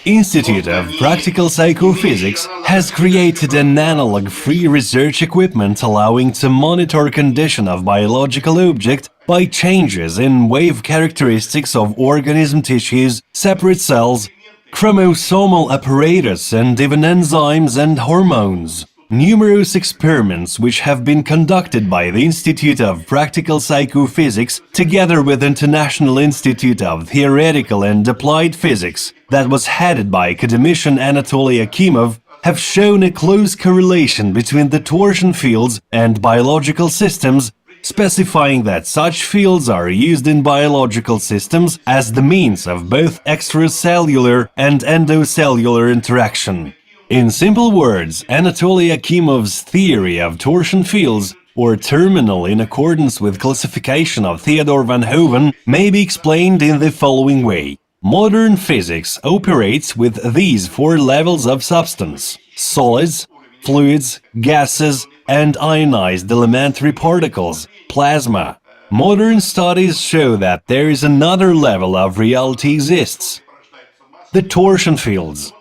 Institute of Practical Psychophysics has created an analog-free research equipment allowing to monitor condition of biological object by changes in wave characteristics of organism tissues, separate cells, chromosomal apparatus, and even enzymes and hormones. Numerous experiments which have been conducted by the Institute of Practical Psychophysics together with International Institute of Theoretical and Applied Physics that was headed by academician Anatoly Akimov have shown a close correlation between the torsion fields and biological systems, specifying that such fields are used in biological systems as the means of both extracellular and endocellular interaction. In simple words, Anatoly Akimov's theory of torsion fields, or terminal in accordance with classification of Theodor van Hoven, may be explained in the following way. Modern physics operates with these four levels of substance: solids, fluids, gases, and ionized elementary particles, plasma. Modern studies show that there is another level of reality exists: the torsion fields.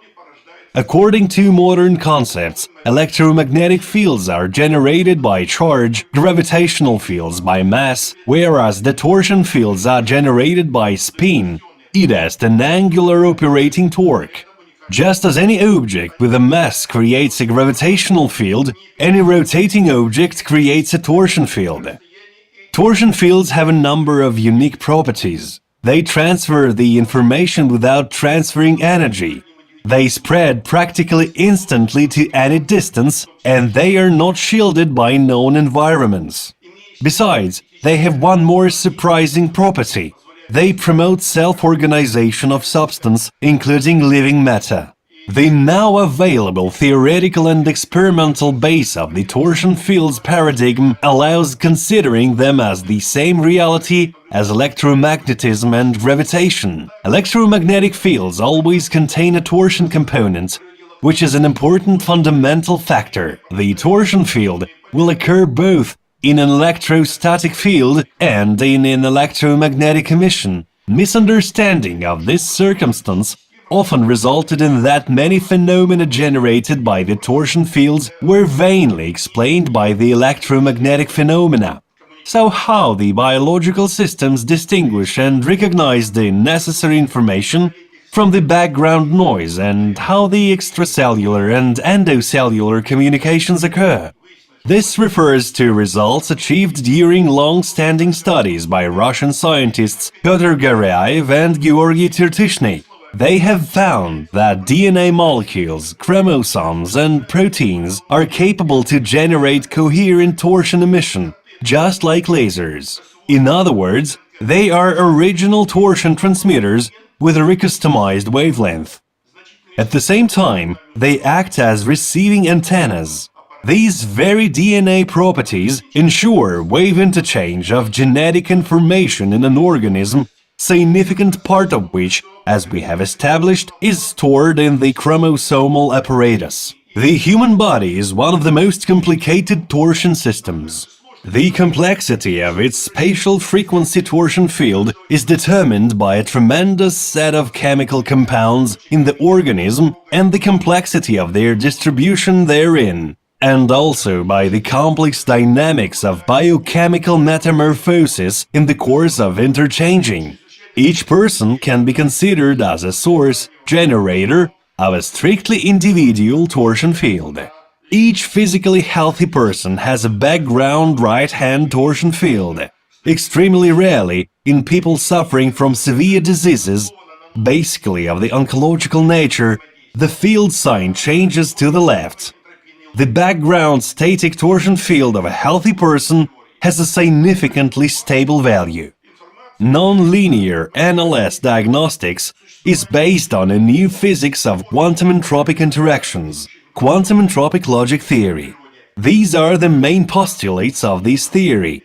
According to modern concepts, electromagnetic fields are generated by charge, gravitational fields by mass, whereas the torsion fields are generated by spin, i.e. an angular operating torque. Just as any object with a mass creates a gravitational field, any rotating object creates a torsion field. Torsion fields have a number of unique properties. They transfer the information without transferring energy. They spread practically instantly to any distance, and they are not shielded by known environments. Besides, they have one more surprising property. They promote self-organization of substance, including living matter. The now available theoretical and experimental base of the torsion fields paradigm allows considering them as the same reality as electromagnetism and gravitation. Electromagnetic fields always contain a torsion component, which is an important fundamental factor. The torsion field will occur both in an electrostatic field and in an electromagnetic emission. Misunderstanding of this circumstance often resulted in that many phenomena generated by the torsion fields were vainly explained by the electromagnetic phenomena. So how the biological systems distinguish and recognize the necessary information from the background noise, and how the extracellular and endocellular communications occur? This refers to results achieved during long-standing studies by Russian scientists Pyotr Garyaev and Georgy Tirtishny. They have found that DNA molecules, chromosomes, and proteins are capable to generate coherent torsion emission, just like lasers. In other words, they are original torsion transmitters with a recustomized wavelength. At the same time, they act as receiving antennas. These very DNA properties ensure wave interchange of genetic information in an organism, significant part of which, as we have established, is stored in the chromosomal apparatus. The human body is one of the most complicated torsion systems. The complexity of its spatial frequency torsion field is determined by a tremendous set of chemical compounds in the organism and the complexity of their distribution therein, and also by the complex dynamics of biochemical metamorphosis in the course of interchanging. Each person can be considered as a source, generator, of a strictly individual torsion field. Each physically healthy person has a background right-hand torsion field. Extremely rarely, in people suffering from severe diseases, basically of the oncological nature, the field sign changes to the left. The background static torsion field of a healthy person has a significantly stable value. Non-linear NLS-diagnostics is based on a new physics of quantum entropic interactions, quantum entropic logic theory. These are the main postulates of this theory.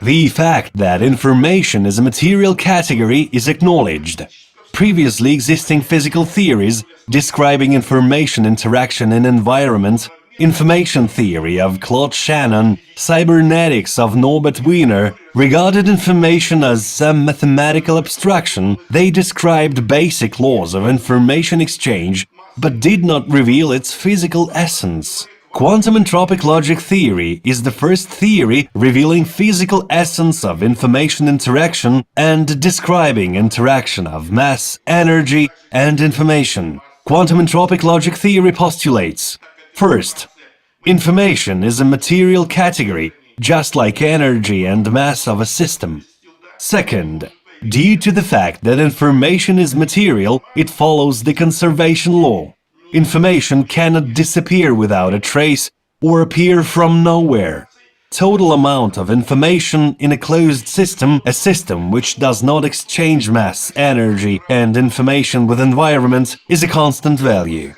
The fact that information is a material category is acknowledged. Previously existing physical theories describing information interaction in environment, information theory of Claude Shannon, cybernetics of Norbert Wiener, regarded information as some mathematical abstraction. They described basic laws of information exchange, but did not reveal its physical essence. Quantum entropic logic theory is the first theory revealing physical essence of information interaction and describing interaction of mass, energy, and information. Quantum entropic logic theory postulates: first, information is a material category, just like energy and mass of a system. Second, due to the fact that information is material, it follows the conservation law. Information cannot disappear without a trace or appear from nowhere. Total amount of information in a closed system, a system which does not exchange mass, energy, and information with environment, is a constant value.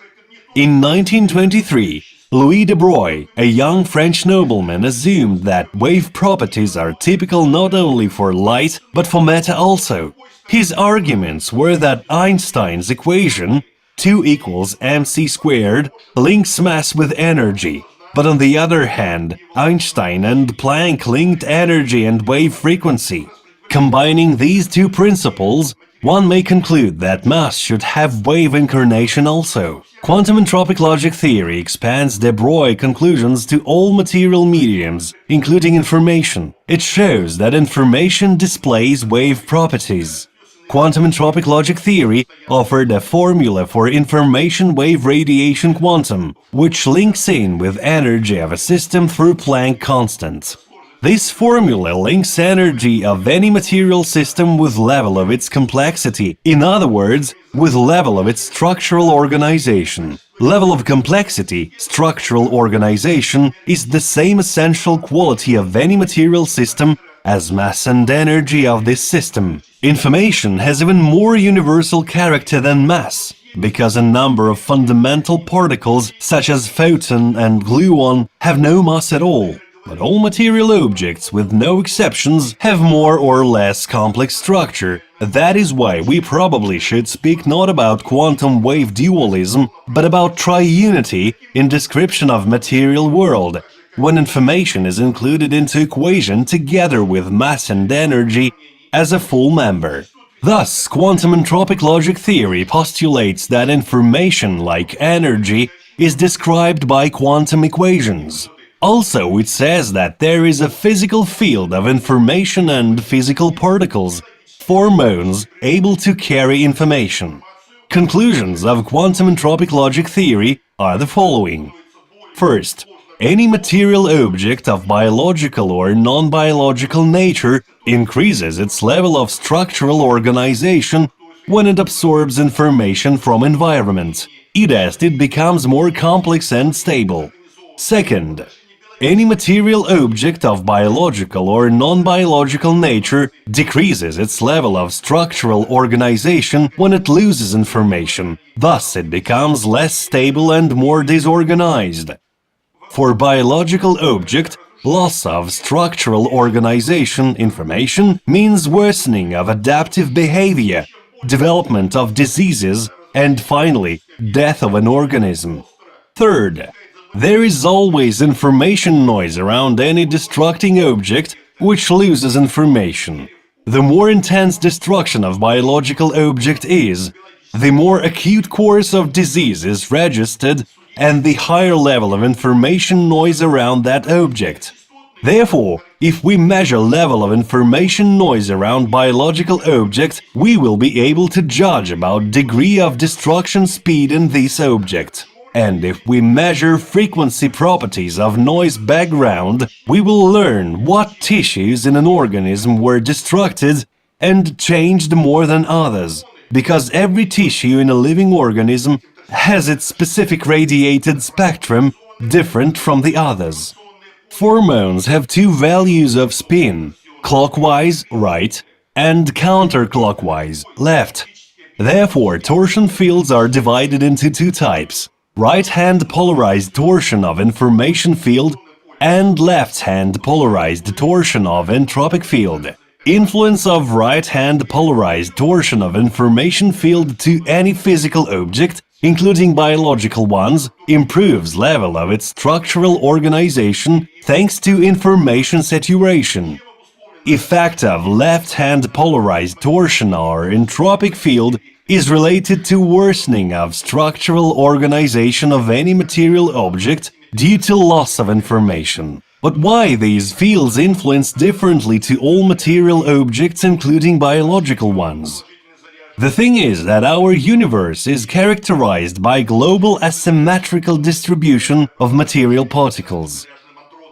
In 1923, Louis de Broglie, a young French nobleman, assumed that wave properties are typical not only for light, but for matter also. His arguments were that Einstein's equation 2 equals mc squared links mass with energy, but on the other hand, Einstein and Planck linked energy and wave frequency. Combining these two principles, one may conclude that mass should have wave incarnation also. Quantum entropic logic theory expands de Broglie conclusions to all material mediums, including information. It shows that information displays wave properties. Quantum entropic logic theory offered a formula for information wave radiation quantum, which links in with energy of a system through Planck constant. This formula links energy of any material system with level of its complexity, in other words, with level of its structural organization. Level of complexity, structural organization, is the same essential quality of any material system as mass and energy of this system. Information has even more universal character than mass, because a number of fundamental particles, such as photon and gluon, have no mass at all. But all material objects, with no exceptions, have more or less complex structure. That is why we probably should speak not about quantum wave dualism, but about triunity in description of material world, when information is included into equation together with mass and energy as a full member. Thus, quantum entropic logic theory postulates that information, like energy, is described by quantum equations. Also, it says that there is a physical field of information and physical particles, hormones, able to carry information. Conclusions of quantum entropic logic theory are the following. First, any material object of biological or non-biological nature increases its level of structural organization when it absorbs information from environment. It becomes more complex and stable. Second, any material object of biological or non-biological nature decreases its level of structural organization when it loses information. Thus, it becomes less stable and more disorganized. For biological object, loss of structural organization information means worsening of adaptive behavior, development of diseases, and finally, death of an organism. Third, there is always information noise around any destructing object which loses information. The more intense destruction of biological object is, the more acute course of disease is registered and the higher level of information noise around that object. Therefore, if we measure level of information noise around biological object, we will be able to judge about degree of destruction speed in this object. And if we measure frequency properties of noise background, we will learn what tissues in an organism were destructed and changed more than others, because every tissue in a living organism has its specific radiated spectrum different from the others. Hormones have two values of spin, clockwise, right, and counterclockwise, left. Therefore, torsion fields are divided into two types: right-hand polarized torsion of information field and left-hand polarized torsion of entropic field. Influence of right-hand polarized torsion of information field to any physical object, including biological ones, improves level of its structural organization thanks to information saturation. Effect of left-hand polarized torsion or entropic field is related to worsening of structural organization of any material object due to loss of information. But why these fields influence differently to all material objects, including biological ones? The thing is that our universe is characterized by global asymmetrical distribution of material particles.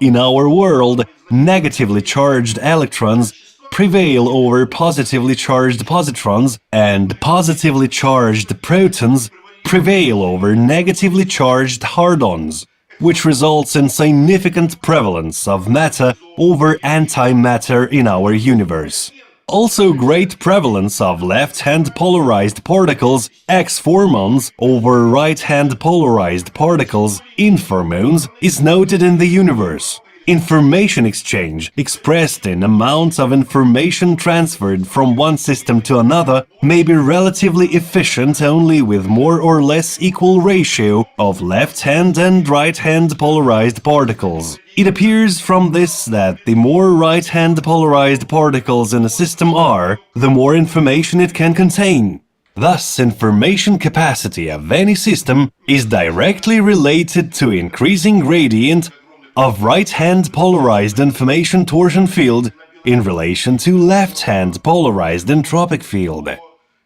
In our world, negatively charged electrons prevail over positively charged positrons, and positively charged protons prevail over negatively charged hardons, which results in significant prevalence of matter over antimatter in our universe. Also, great prevalence of left-hand polarized particles, X-formons, over right-hand polarized particles, infirmons, is noted in the universe. Information exchange, expressed in amounts of information transferred from one system to another, may be relatively efficient only with more or less equal ratio of left-hand and right-hand polarized particles. It appears from this that the more right-hand polarized particles in a system are, the more information it can contain. Thus, information capacity of any system is directly related to increasing gradient of right-hand polarized information torsion field in relation to left-hand polarized entropic field.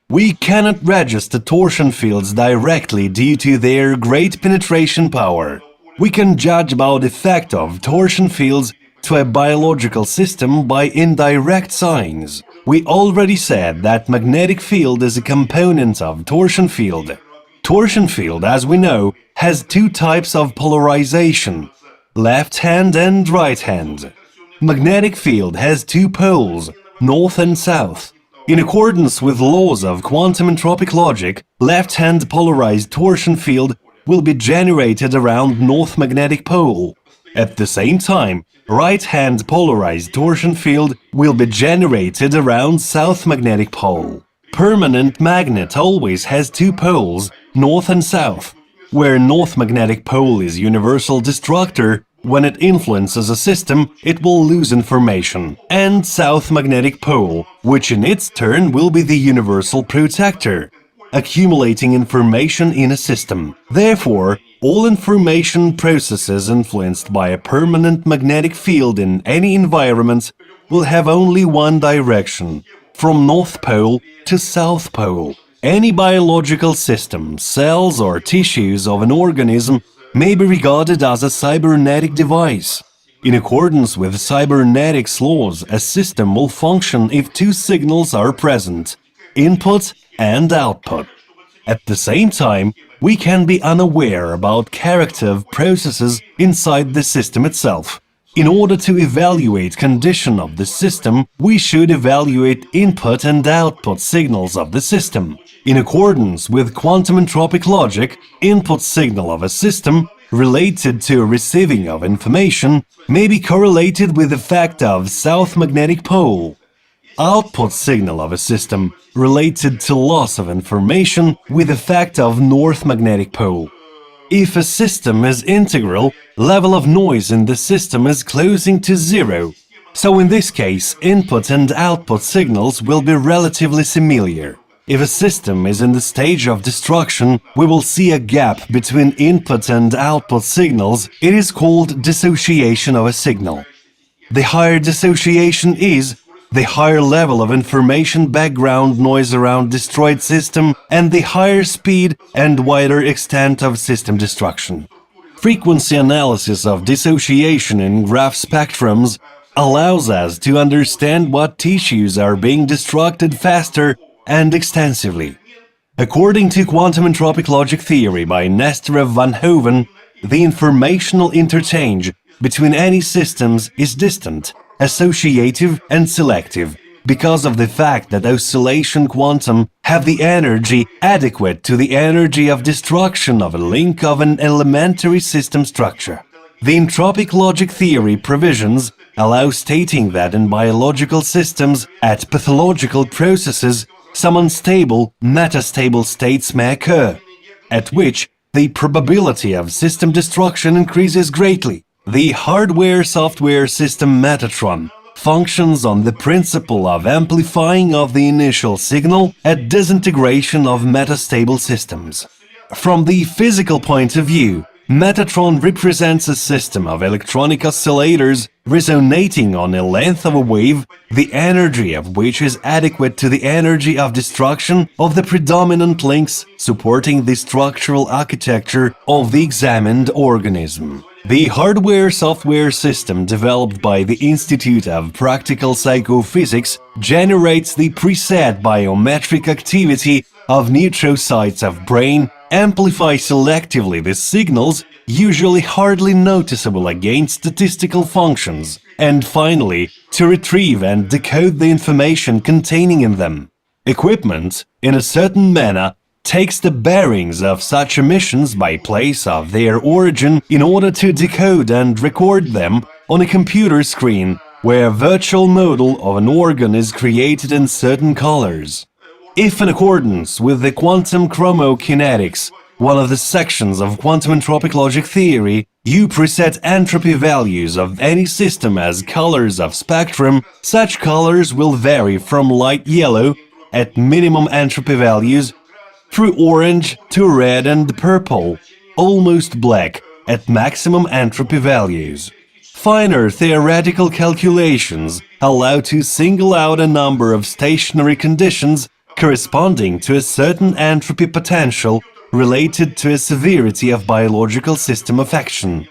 We cannot register torsion fields directly due to their great penetration power. We can judge about effect of torsion fields to a biological system by indirect signs. We already said that magnetic field is a component of torsion field. Torsion field, as we know, has two types of polarization: left hand and right hand. Magnetic field has two poles, north and south. In accordance with laws of quantum entropic logic, left-hand polarized torsion field will be generated around north magnetic pole. At the same time, right-hand polarized torsion field will be generated around south magnetic pole. Permanent magnet always has two poles, north and south. Where north magnetic pole is universal destructor, when it influences a system, it will lose information, and south magnetic pole, which in its turn will be the universal protector, accumulating information in a system. Therefore, all information processes influenced by a permanent magnetic field in any environment will have only one direction, from North Pole to South Pole. Any biological system, cells or tissues of an organism may be regarded as a cybernetic device. In accordance with cybernetics laws, a system will function if two signals are present: input and output. At the same time, we can be unaware about character of processes inside the system itself. In order to evaluate condition of the system, we should evaluate input and output signals of the system. In accordance with quantum entropic logic, input signal of a system related to receiving of information may be correlated with the fact of south magnetic pole. Output signal of a system related to loss of information with the fact of north magnetic pole. If a system is integral, level of noise in the system is closing to zero. So in this case, input and output signals will be relatively similar. If a system is in the stage of destruction, we will see a gap between input and output signals. It is called dissociation of a signal. The higher dissociation is, the higher level of information background noise around destroyed system and the higher speed and wider extent of system destruction. Frequency analysis of dissociation in graph spectrums allows us to understand what tissues are being destructed faster and extensively. According to quantum entropic logic theory by Nesterov van Hoven, the informational interchange between any systems is distant, associative and selective, because of the fact that oscillation quantum have the energy adequate to the energy of destruction of a link of an elementary system structure. The entropic logic theory provisions allow stating that in biological systems, at pathological processes, some unstable, metastable states may occur, at which the probability of system destruction increases greatly. The hardware-software system Metatron functions on the principle of amplifying of the initial signal at disintegration of metastable systems. From the physical point of view, Metatron represents a system of electronic oscillators resonating on a length of a wave, the energy of which is adequate to the energy of destruction of the predominant links supporting the structural architecture of the examined organism. The hardware-software system developed by the Institute of Practical Psychophysics generates the preset biometric activity of neutrocytes of brain, amplify selectively the signals, usually hardly noticeable against statistical functions, and finally, to retrieve and decode the information containing in them. Equipment, in a certain manner, takes the bearings of such emissions by place of their origin in order to decode and record them on a computer screen, where a virtual model of an organ is created in certain colors. If in accordance with the quantum chromokinetics, one of the sections of quantum entropic logic theory, you preset entropy values of any system as colors of spectrum, such colors will vary from light yellow at minimum entropy values through orange to red and purple, almost black at maximum entropy values. Finer theoretical calculations allow to single out a number of stationary conditions corresponding to a certain entropy potential related to a severity of biological system affection.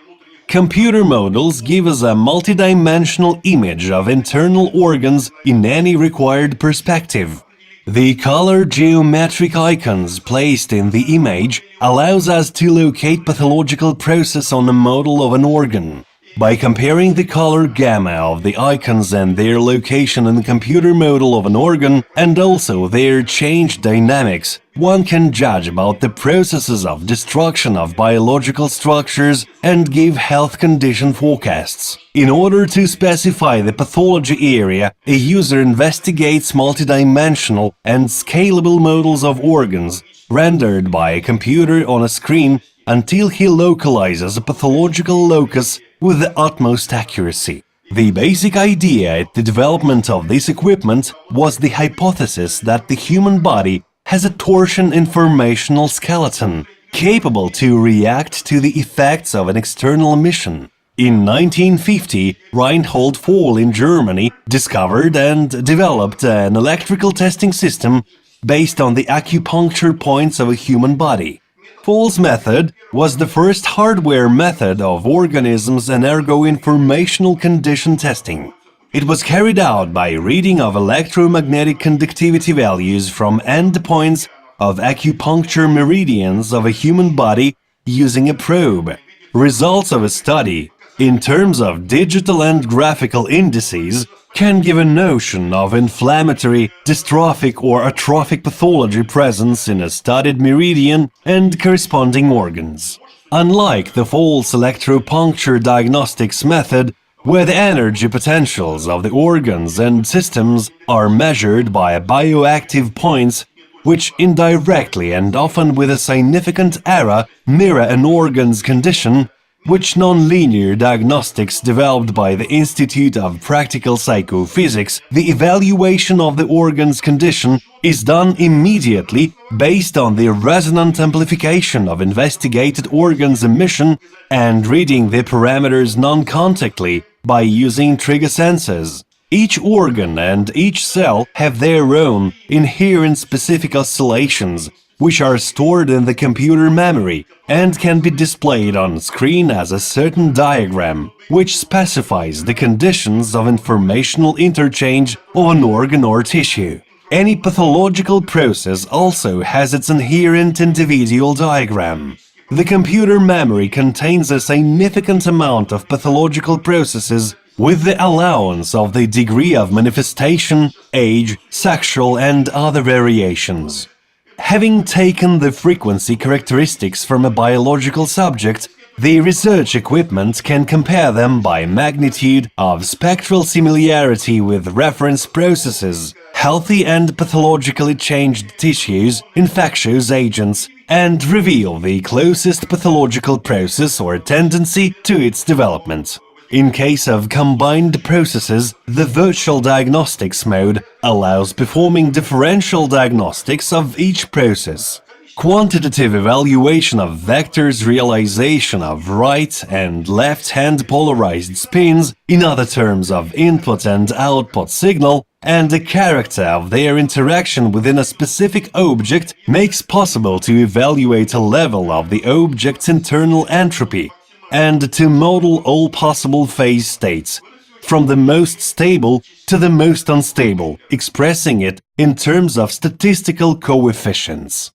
Computer models give us a multidimensional image of internal organs in any required perspective. The color geometric icons placed in the image allows us to locate pathological process on a model of an organ. By comparing the color gamma of the icons and their location in the computer model of an organ, and also their change dynamics, one can judge about the processes of destruction of biological structures and give health condition forecasts. In order to specify the pathology area, a user investigates multidimensional and scalable models of organs rendered by a computer on a screen until he localizes a pathological locus with the utmost accuracy. The basic idea at the development of this equipment was the hypothesis that the human body has a torsion informational skeleton, capable to react to the effects of an external emission. In 1950, Reinhold Voll in Germany discovered and developed an electrical testing system based on the acupuncture points of a human body. Voll's method was the first hardware method of organisms and ergo-informational condition testing. It was carried out by reading of electromagnetic conductivity values from endpoints of acupuncture meridians of a human body using a probe. Results of a study, in terms of digital and graphical indices, can give a notion of inflammatory, dystrophic or atrophic pathology presence in a studied meridian and corresponding organs. Unlike the Voll's electropuncture diagnostics method, where the energy potentials of the organs and systems are measured by bioactive points, which indirectly and often with a significant error mirror an organ's condition, which nonlinear diagnostics developed by the Institute of Practical Psychophysics, the evaluation of the organ's condition is done immediately based on the resonant amplification of investigated organ's emission and reading the parameters non-contactly by using trigger sensors. Each organ and each cell have their own inherent specific oscillations, which are stored in the computer memory and can be displayed on screen as a certain diagram, which specifies the conditions of informational interchange of an organ or tissue. Any pathological process also has its inherent individual diagram. The computer memory contains a significant amount of pathological processes with the allowance of the degree of manifestation, age, sexual and other variations. Having taken the frequency characteristics from a biological subject, the research equipment can compare them by magnitude of spectral similarity with reference processes, healthy and pathologically changed tissues, infectious agents, and reveal the closest pathological process or tendency to its development. In case of combined processes, the virtual diagnostics mode allows performing differential diagnostics of each process. Quantitative evaluation of vectors, realization of right and left-hand polarized spins, in other terms of input and output signal, and the character of their interaction within a specific object makes possible to evaluate a level of the object's internal entropy, and to model all possible phase states, from the most stable to the most unstable, expressing it in terms of statistical coefficients.